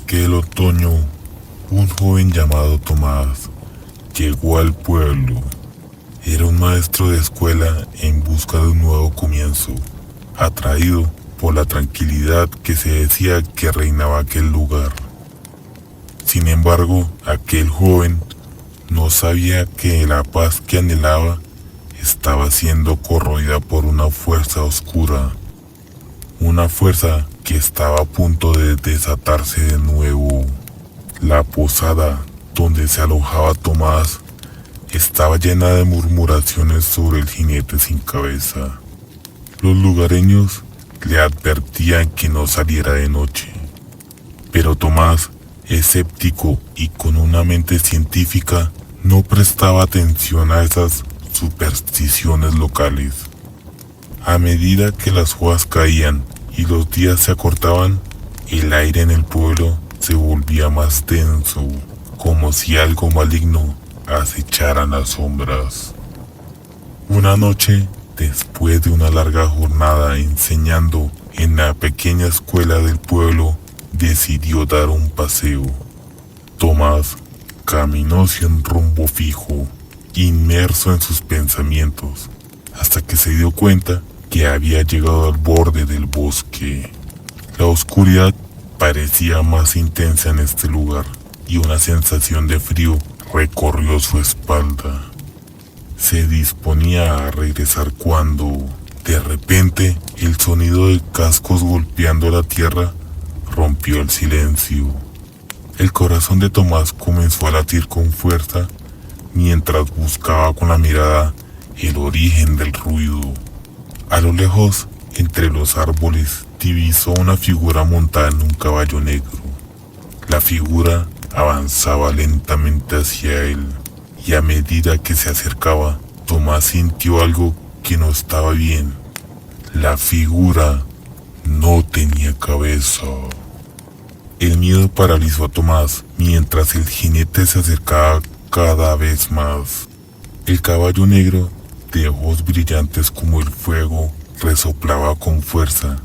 bosque del otoño, un joven llamado Tomás llegó al pueblo. Era un maestro de escuela en busca de un nuevo comienzo, atraído por la tranquilidad que se decía que reinaba aquel lugar. Sin embargo, aquel joven no sabía que la paz que anhelaba estaba siendo corroída por una fuerza oscura, una fuerza que estaba a punto de desatarse de nuevo. La posada donde se alojaba Tomás estaba llena de murmuraciones sobre el jinete sin cabeza. Los lugareños le advertían que no saliera de noche, pero Tomás, escéptico y con una mente científica, no prestaba atención a esas supersticiones locales. A medida que las hojas caían y los días se acortaban, el aire en el pueblo se volvía más denso, como si algo maligno acechara en las sombras. Una noche, después de una larga jornada enseñando en la pequeña escuela del pueblo, decidió dar un paseo. Tomás caminó sin rumbo fijo, inmerso en sus pensamientos, hasta que se dio cuenta que había llegado al borde del bosque. La oscuridad parecía más intensa en este lugar y una sensación de frío recorrió su espalda. Se disponía a regresar cuando, de repente, el sonido de cascos golpeando la tierra rompió el silencio. El corazón de Tomás comenzó a latir con fuerza mientras buscaba con la mirada el origen del ruido. A lo lejos, entre los árboles, divisó una figura montada en un caballo negro. La figura avanzaba lentamente hacia él, y a medida que se acercaba, Tomás sintió algo que no estaba bien. La figura no tenía cabeza. El miedo paralizó a Tomás mientras el jinete se acercaba cada vez más. El caballo negro, de ojos brillantes como el fuego, resoplaba con fuerza,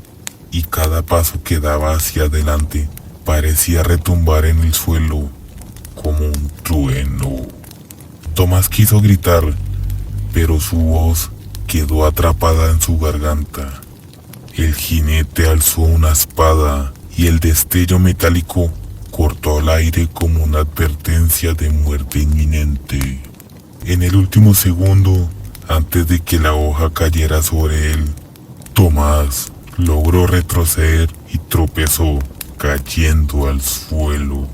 y cada paso que daba hacia adelante parecía retumbar en el suelo como un trueno. Tomás quiso gritar, pero su voz quedó atrapada en su garganta. El jinete alzó una espada y el destello metálico cortó el aire como una advertencia de muerte inminente. En el último segundo, antes de que la hoja cayera sobre él, Tomás logró retroceder y tropezó, cayendo al suelo.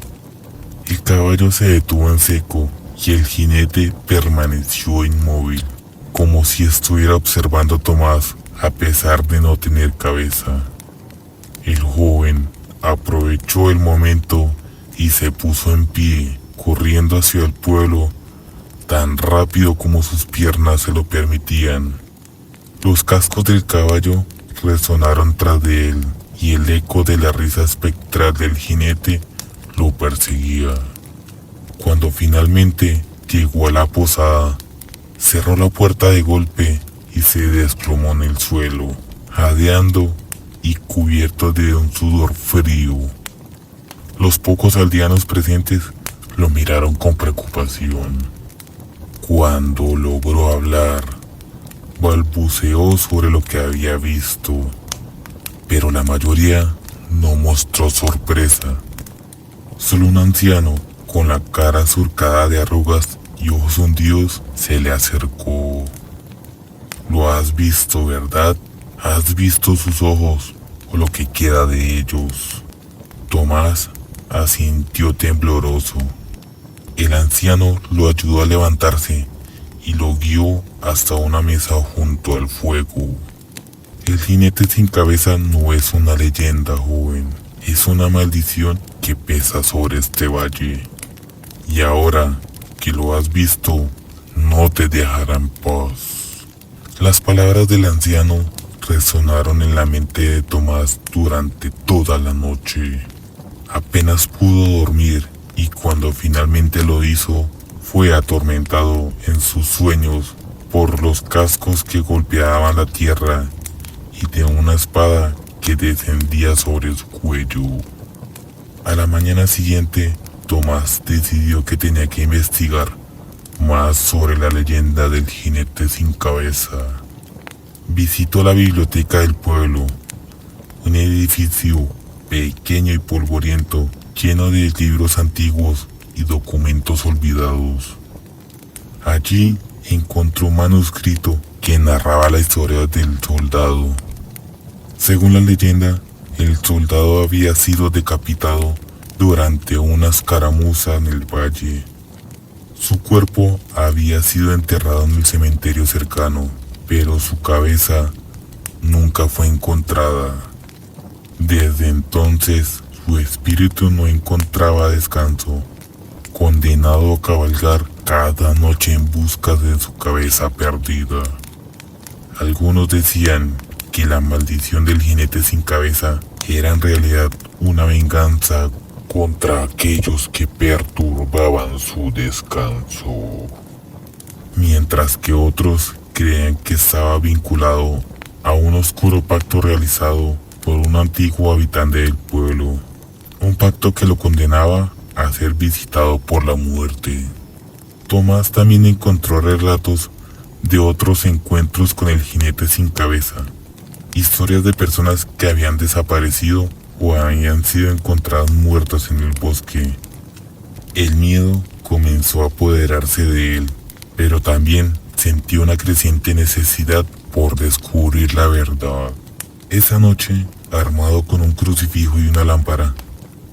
El caballo se detuvo en seco y el jinete permaneció inmóvil, como si estuviera observando a Tomás a pesar de no tener cabeza. El joven aprovechó el momento y se puso en pie, corriendo hacia el pueblo tan rápido como sus piernas se lo permitían. Los cascos del caballo resonaron tras de él y el eco de la risa espectral del jinete lo perseguía. Cuando finalmente llegó a la posada, cerró la puerta de golpe y se desplomó en el suelo, jadeando y cubierto de un sudor frío. Los pocos aldeanos presentes lo miraron con preocupación. Cuando logró hablar, balbuceó sobre lo que había visto, pero la mayoría no mostró sorpresa. Solo un anciano, con la cara surcada de arrugas y ojos hundidos, se le acercó. Lo has visto, ¿verdad? ¿Has visto sus ojos o lo que queda de ellos? Tomás asintió tembloroso. El anciano lo ayudó a levantarse y lo guió hasta una mesa junto al fuego. El jinete sin cabeza no es una leyenda, joven. Es una maldición que pesa sobre este valle. Y ahora que lo has visto, no te dejará en paz. Las palabras del anciano resonaron en la mente de Tomás durante toda la noche. Apenas pudo dormir y cuando finalmente lo hizo, fue atormentado en sus sueños por los cascos que golpeaban la tierra y de una espada que descendía sobre su cuello. A la mañana siguiente, Tomás decidió que tenía que investigar más sobre la leyenda del jinete sin cabeza. Visitó la biblioteca del pueblo, un edificio pequeño y polvoriento, lleno de libros antiguos y documentos olvidados. Allí encontró un manuscrito que narraba la historia del soldado. Según la leyenda, el soldado había sido decapitado durante una escaramuza en el valle. Su cuerpo había sido enterrado en el cementerio cercano, pero su cabeza nunca fue encontrada. Desde entonces, su espíritu no encontraba descanso, condenado a cabalgar cada noche en busca de su cabeza perdida. Algunos decían que la maldición del jinete sin cabeza era en realidad una venganza contra aquellos que perturbaban su descanso, mientras que otros creían que estaba vinculado a un oscuro pacto realizado por un antiguo habitante del pueblo, un pacto que lo condenaba a ser visitado por la muerte. Tomás también encontró relatos de otros encuentros con el jinete sin cabeza, historias de personas que habían desaparecido o habían sido encontradas muertas en el bosque. El miedo comenzó a apoderarse de él, pero también sintió una creciente necesidad por descubrir la verdad. Esa noche, armado con un crucifijo y una lámpara,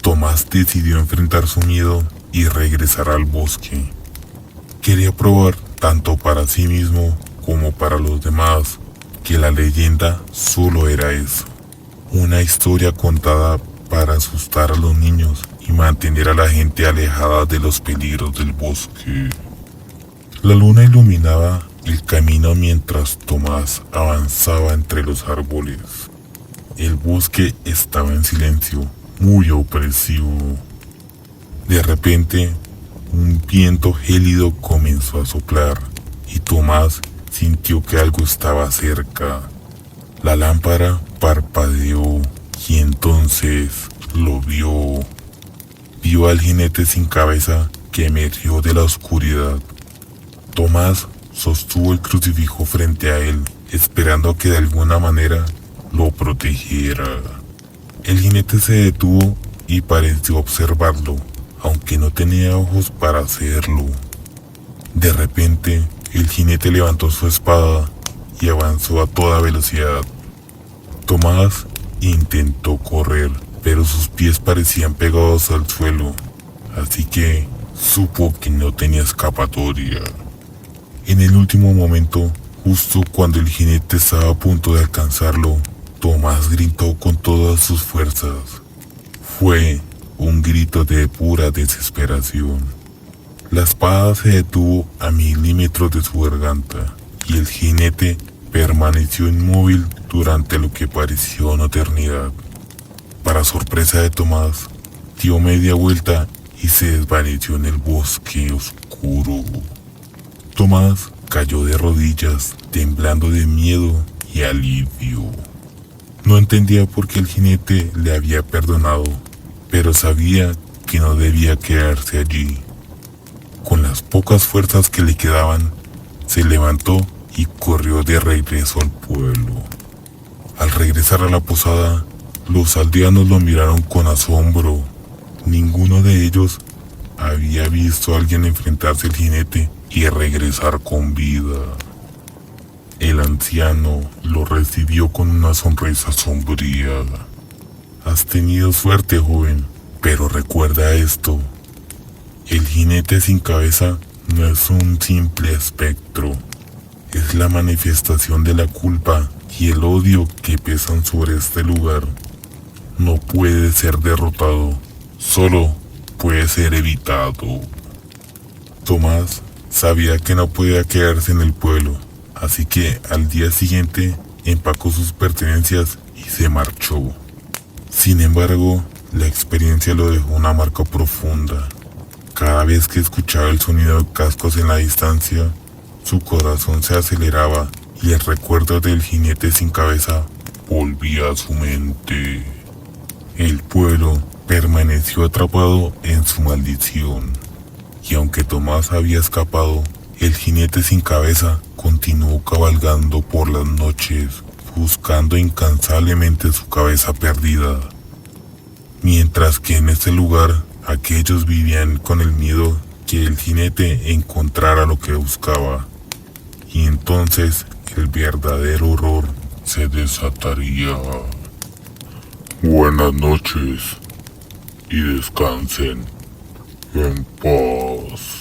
Tomás decidió enfrentar su miedo y regresar al bosque. Quería probar, tanto para sí mismo como para los demás, que la leyenda solo era eso, una historia contada para asustar a los niños y mantener a la gente alejada de los peligros del bosque. La luna iluminaba el camino mientras Tomás avanzaba entre los árboles. El bosque estaba en silencio, muy opresivo. De repente, un viento gélido comenzó a soplar y Tomás sintió que algo estaba cerca. La lámpara parpadeó y entonces lo vio. Vio al jinete sin cabeza que emergió de la oscuridad. Tomás sostuvo el crucifijo frente a él, esperando que de alguna manera lo protegiera. El jinete se detuvo y pareció observarlo, aunque no tenía ojos para hacerlo. De repente, el jinete levantó su espada y avanzó a toda velocidad. Tomás intentó correr, pero sus pies parecían pegados al suelo, así que supo que no tenía escapatoria. En el último momento, justo cuando el jinete estaba a punto de alcanzarlo, Tomás gritó con todas sus fuerzas. Fue un grito de pura desesperación. La espada se detuvo a milímetros de su garganta y el jinete permaneció inmóvil durante lo que pareció una eternidad. Para sorpresa de Tomás, dio media vuelta y se desvaneció en el bosque oscuro. Tomás cayó de rodillas, temblando de miedo y alivio. No entendía por qué el jinete le había perdonado, pero sabía que no debía quedarse allí. Con las pocas fuerzas que le quedaban, se levantó y corrió de regreso al pueblo. Al regresar a la posada, los aldeanos lo miraron con asombro. Ninguno de ellos había visto a alguien enfrentarse al jinete y regresar con vida. El anciano lo recibió con una sonrisa sombría. Has tenido suerte, joven, pero recuerda esto. El jinete sin cabeza no es un simple espectro. Es la manifestación de la culpa y el odio que pesan sobre este lugar. No puede ser derrotado, solo puede ser evitado. Tomás sabía que no podía quedarse en el pueblo, así que al día siguiente empacó sus pertenencias y se marchó. Sin embargo, la experiencia lo dejó una marca profunda. Cada vez que escuchaba el sonido de cascos en la distancia, su corazón se aceleraba y el recuerdo del jinete sin cabeza volvía a su mente. El pueblo permaneció atrapado en su maldición. Y aunque Tomás había escapado, el jinete sin cabeza continuó cabalgando por las noches, buscando incansablemente su cabeza perdida. Mientras que en ese lugar aquellos vivían con el miedo que el jinete encontrara lo que buscaba, y entonces el verdadero horror se desataría. Buenas noches y descansen en paz.